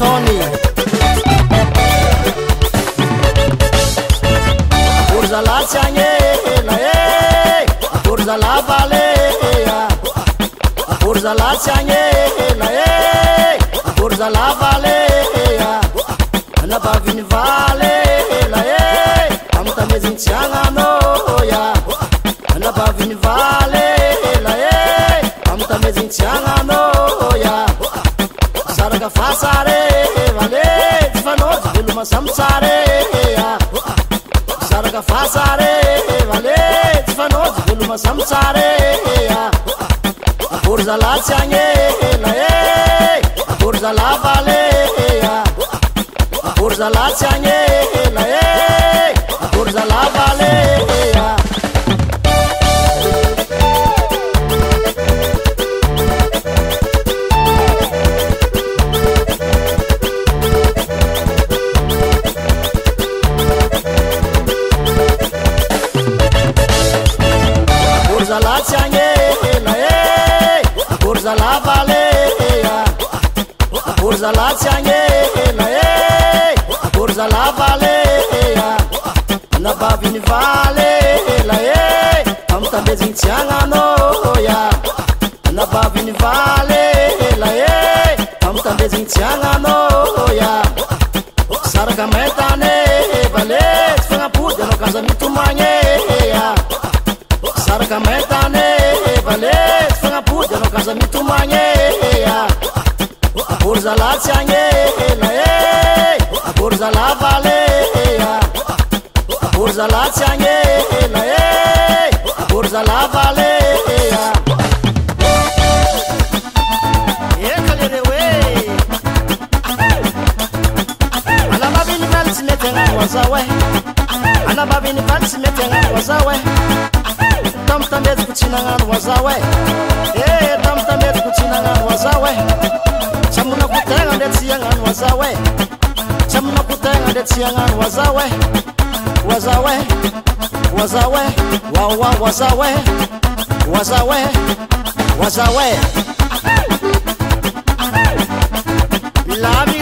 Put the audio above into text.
Tony Forza la Ciagnela Forza la Valea Forza la Ciagnela Forza la Valea La Bavini Valela Amta mezintianga noia La Bavini Valela Amta mezintianga noia Sarga fasare vale Tifanoz viluma samsare Sarga fasare vale Tifanoz viluma samsare Forza la Ciagnela Forza la Valea Forza la Ciagnela Forza la Valea Forza la Ciagnela Forza la Valea Forza la Ciagnela Forza la Valea Na Bavini Valela Amta mezintianga noia Na Bavini Valela Amta mezintianga noia Sarga metane vale Fanga pude no casamento manhea Sarga metane vale Fanga pude no casamento manhea Forza la Ciagnela Forza la Valea Forza la Ciagnela Forza la Valea Ana Bavini Valsi metenga wazawe Ana Bavini Valsi metenga wazawe Tam tamet kuchinanga wazawe tam tamet kuchinanga wazawe Chamuna kutenga ndetsiyanga wazawe Chamuna kutenga ndetsiyanga wazawe Wazawe Wazawe Wawa wazawe Wazawe Wazawe Lami